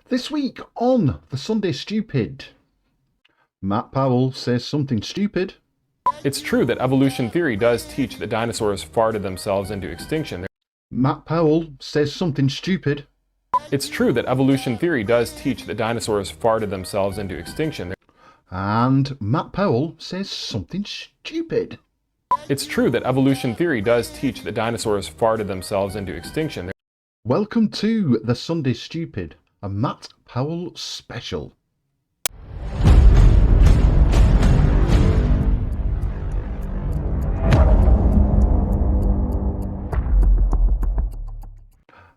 This week on the Sunday Stupid, Matt Powell says something stupid. It's true that evolution theory does teach that dinosaurs farted themselves into extinction. Matt Powell says something stupid. It's true that evolution theory does teach that dinosaurs farted themselves into extinction. And Matt Powell says something stupid. It's true that evolution theory does teach that dinosaurs farted themselves into extinction. Welcome to the Sunday Stupid, a Matt Powell special.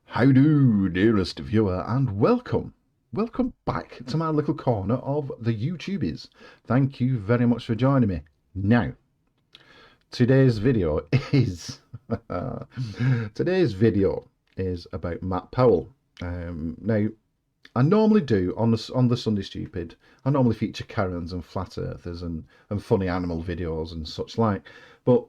How do, dearest viewer, and welcome back to my little corner of the YouTubies. Thank you very much for joining me. Now, today's video is about Matt Powell. Now, I normally do on the Sunday Stupid. I normally feature Karens and flat earthers and funny animal videos and such like. But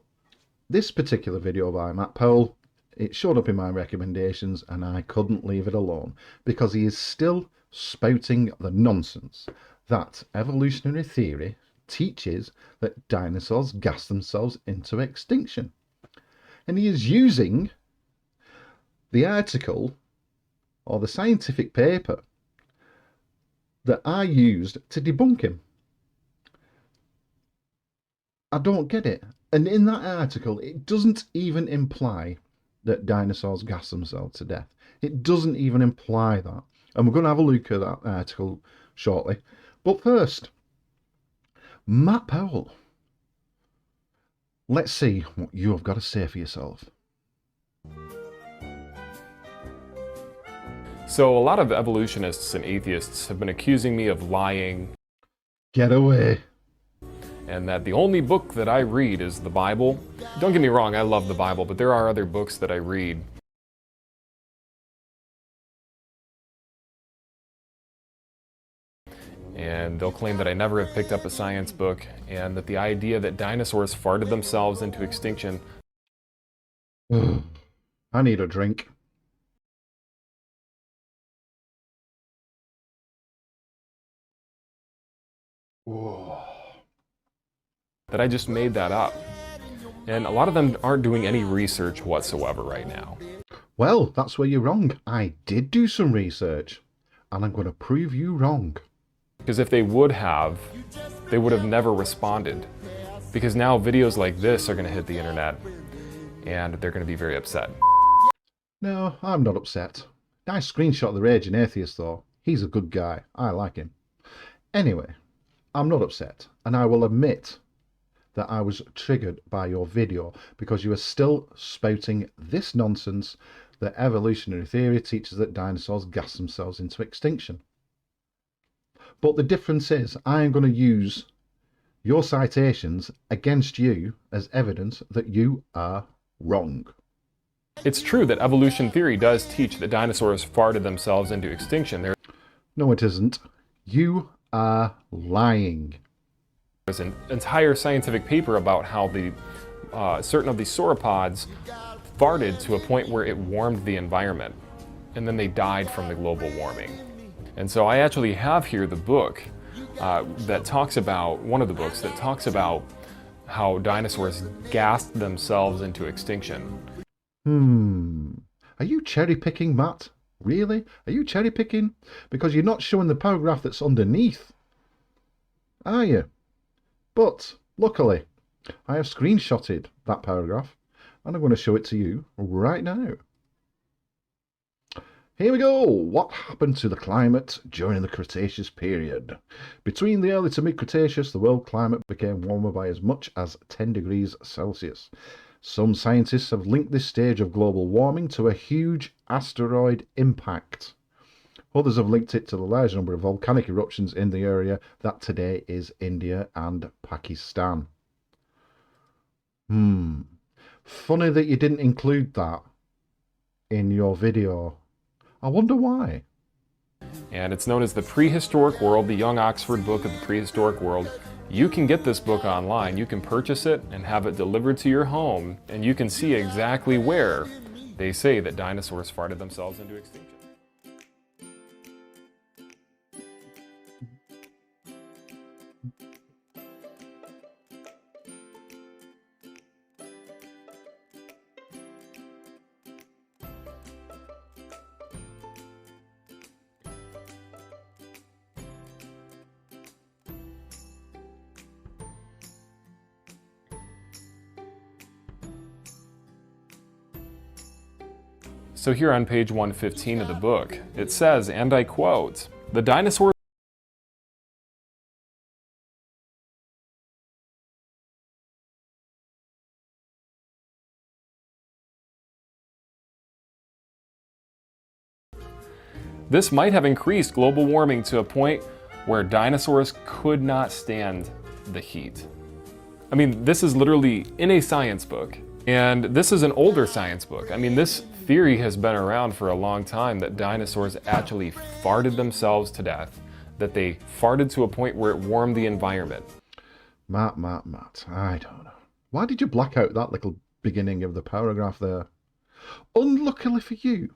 this particular video by Matt Powell, it showed up in my recommendations and I couldn't leave it alone because he is still spouting the nonsense that evolutionary theory teaches that dinosaurs gas themselves into extinction. And he is using the article or the scientific paper that I used to debunk him. I don't get it. And in that article, it doesn't even imply that dinosaurs gas themselves to death. It doesn't even imply that. And we're going to have a look at that article shortly. But first, Matt Powell, let's see what you have got to say for yourself. So a lot of evolutionists and atheists have been accusing me of lying. Get away. And that the only book that I read is the Bible. Don't get me wrong, I love the Bible, but there are other books that I read. And they'll claim that I never have picked up a science book, and that the idea that dinosaurs farted themselves into extinction. I need a drink. Whoa. That I just made that up. And a lot of them aren't doing any research whatsoever right now. Well, that's where you're wrong. I did do some research, and I'm going to prove you wrong. Because if they would have never responded. Because now videos like this are going to hit the internet, and they're going to be very upset. No, I'm not upset. Nice screenshot of the raging atheist, though. He's a good guy. I like him. Anyway, I'm not upset, and I will admit that I was triggered by your video because you are still spouting this nonsense that evolutionary theory teaches that dinosaurs gas themselves into extinction. But the difference is I am going to use your citations against you as evidence that you are wrong. It's true that evolution theory does teach that dinosaurs farted themselves into extinction. No, it isn't. You are lying. There's an entire scientific paper about how certain of these sauropods farted to a point where it warmed the environment, and then they died from the global warming. And so I actually have here the book that talks about, one of the books that talks about how dinosaurs gassed themselves into extinction. Are you cherry picking, Matt? Really? Are you cherry picking? Because you're not showing the paragraph that's underneath, are you? But luckily, I have screenshotted that paragraph and I'm going to show it to you right now. Here we go. What happened to the climate during the Cretaceous period? Between the early to mid-Cretaceous, the world climate became warmer by as much as 10 degrees Celsius. Some scientists have linked this stage of global warming to a huge asteroid impact. Others have linked it to the large number of volcanic eruptions in the area that today is India and Pakistan. Funny that you didn't include that in your video. I wonder why. And it's known as the Prehistoric World, the Young Oxford Book of the Prehistoric World. You can get this book online. You can purchase it and have it delivered to your home, and you can see exactly where they say that dinosaurs farted themselves into extinction. So here on page 115 of the book, it says, and I quote, "The dinosaurs This might have increased global warming to a point where dinosaurs could not stand the heat." I mean, this is literally in a science book, and this is an older science book. I mean, this theory has been around for a long time that dinosaurs actually farted themselves to death, that they farted to a point where it warmed the environment. Matt, I don't know. Why did you black out that little beginning of the paragraph there? Unluckily for you,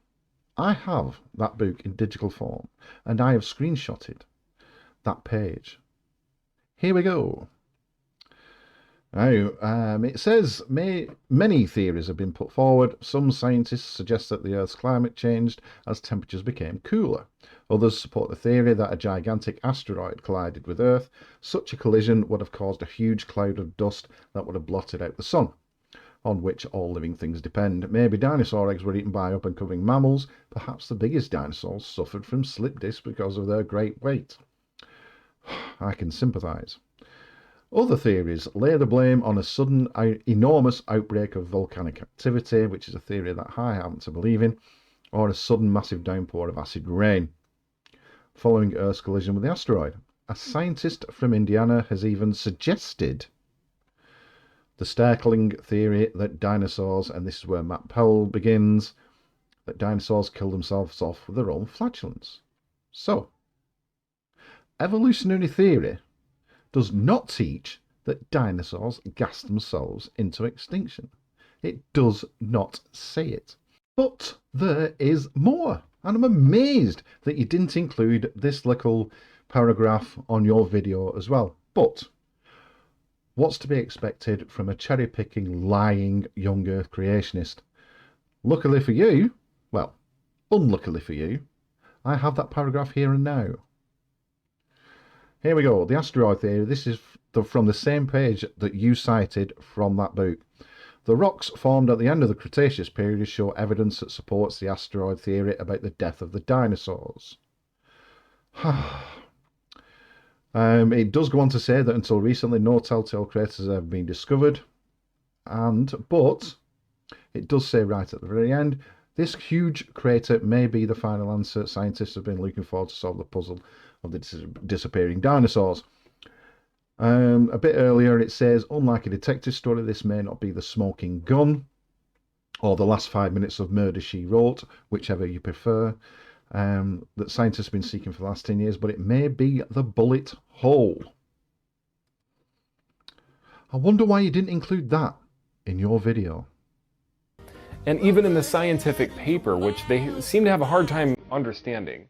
I have that book in digital form, and I have screenshotted that page. Here we go. Now, it says many theories have been put forward. Some scientists suggest that the Earth's climate changed as temperatures became cooler. Others support the theory that a gigantic asteroid collided with Earth. Such a collision would have caused a huge cloud of dust that would have blotted out the sun, on which all living things depend. Maybe dinosaur eggs were eaten by up-and-coming mammals. Perhaps the biggest dinosaurs suffered from slip discs because of their great weight. I can sympathise. Other theories lay the blame on a sudden, enormous outbreak of volcanic activity, which is a theory that I happen to believe in, or a sudden massive downpour of acid rain following Earth's collision with the asteroid. A scientist from Indiana has even suggested the startling theory that dinosaurs, and this is where Matt Powell begins, that dinosaurs killed themselves off with their own flatulence. So, evolutionary theory does not teach that dinosaurs gassed themselves into extinction. It does not say it. But there is more, and I'm amazed that you didn't include this little paragraph on your video as well. But what's to be expected from a cherry-picking, lying young Earth creationist? Luckily for you, well, unluckily for you, I have that paragraph here and now. Here we go, the asteroid theory. This is from the same page that you cited from that book. The rocks formed at the end of the Cretaceous period show evidence that supports the asteroid theory about the death of the dinosaurs. It does go on to say that until recently no telltale craters have been discovered, but it does say right at the very end, this huge crater may be the final answer. Scientists have been looking forward to solve the puzzle of the disappearing dinosaurs. A bit earlier it says, unlike a detective story, this may not be the smoking gun or the last 5 minutes of Murder, She Wrote, whichever you prefer, that scientists have been seeking for the last 10 years, but it may be the bullet hole. I wonder why you didn't include that in your video. And even in the scientific paper, which they seem to have a hard time understanding,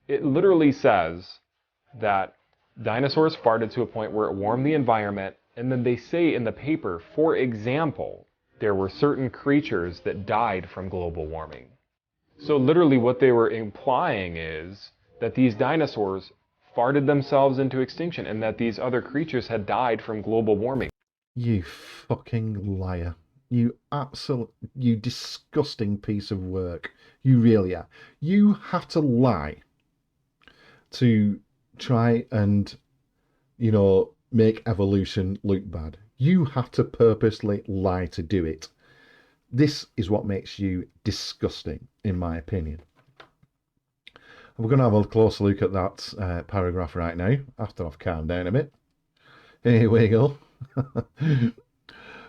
it literally says that dinosaurs farted to a point where it warmed the environment, and then they say in the paper, for example, there were certain creatures that died from global warming. So literally what they were implying is that these dinosaurs farted themselves into extinction and that these other creatures had died from global warming. You fucking liar. You disgusting piece of work. You really are. You have to lie to try and, make evolution look bad. You have to purposely lie to do it. This is what makes you disgusting, in my opinion. We're going to have a closer look at that paragraph right now, after I've calmed down a bit. Here we go.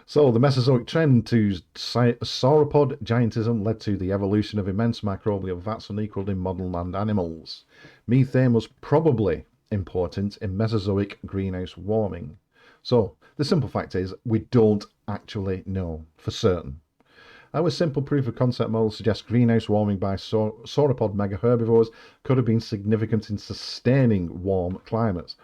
So, the Mesozoic trend to sauropod giantism led to the evolution of immense microbial vats unequaled in modern land animals. Methane was probably important in Mesozoic greenhouse warming. So, the simple fact is, we don't actually know for certain. Our simple proof of concept model suggests greenhouse warming by sauropod megaherbivores could have been significant in sustaining warm climates.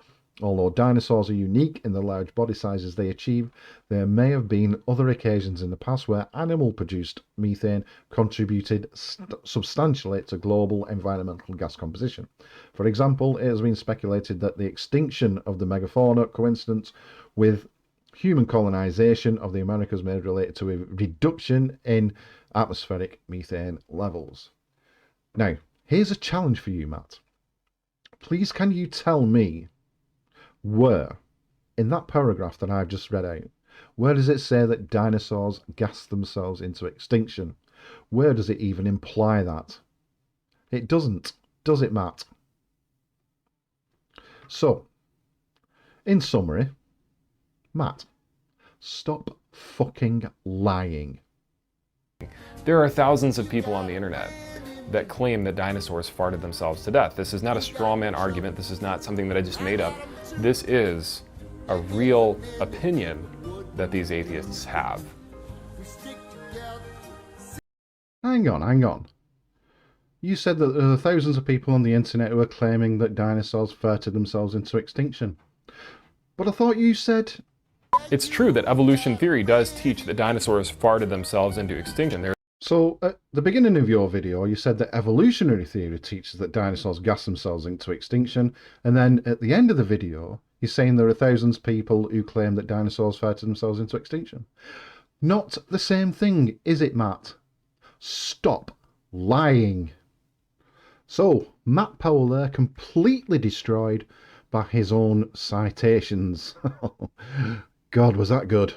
Although dinosaurs are unique in the large body sizes they achieve, there may have been other occasions in the past where animal-produced methane contributed substantially to global environmental gas composition. For example, it has been speculated that the extinction of the megafauna coincident with human colonization of the Americas may relate to a reduction in atmospheric methane levels. Now, here's a challenge for you, Matt. Please, can you tell me where, in that paragraph that I've just read out, where does it say that dinosaurs gassed themselves into extinction? Where does it even imply that? It doesn't, does it, Matt? So, in summary, Matt, stop fucking lying. There are thousands of people on the internet that claim that dinosaurs farted themselves to death. This is not a straw man argument. This is not something that I just made up. This is a real opinion that these atheists have. Hang on. You said that there are thousands of people on the internet who are claiming that dinosaurs farted themselves into extinction. But I thought you said... It's true that evolution theory does teach that dinosaurs farted themselves into extinction. So, at the beginning of your video, you said that evolutionary theory teaches that dinosaurs gas themselves into extinction, and then at the end of the video, you're saying there are thousands of people who claim that dinosaurs farted themselves into extinction. Not the same thing, is it, Matt? Stop lying. So, Matt Powell there, completely destroyed by his own citations. God, was that good?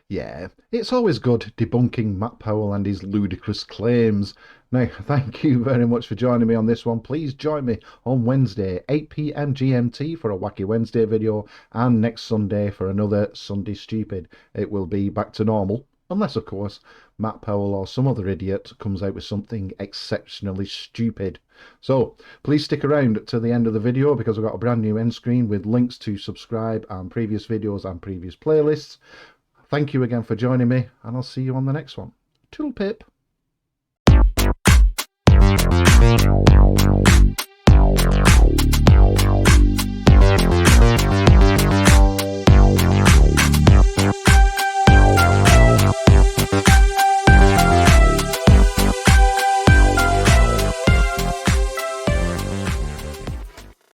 Yeah, it's always good debunking Matt Powell and his ludicrous claims. Now, thank you very much for joining me on this one. Please join me on Wednesday, 8 PM GMT for a Wacky Wednesday video, and next Sunday for another Sunday Stupid. It will be back to normal, unless, of course, Matt Powell or some other idiot comes out with something exceptionally stupid. So, please stick around to the end of the video because we've got a brand new end screen with links to subscribe and previous videos and previous playlists. Thank you again for joining me, and I'll see you on the next one. Toodle pip.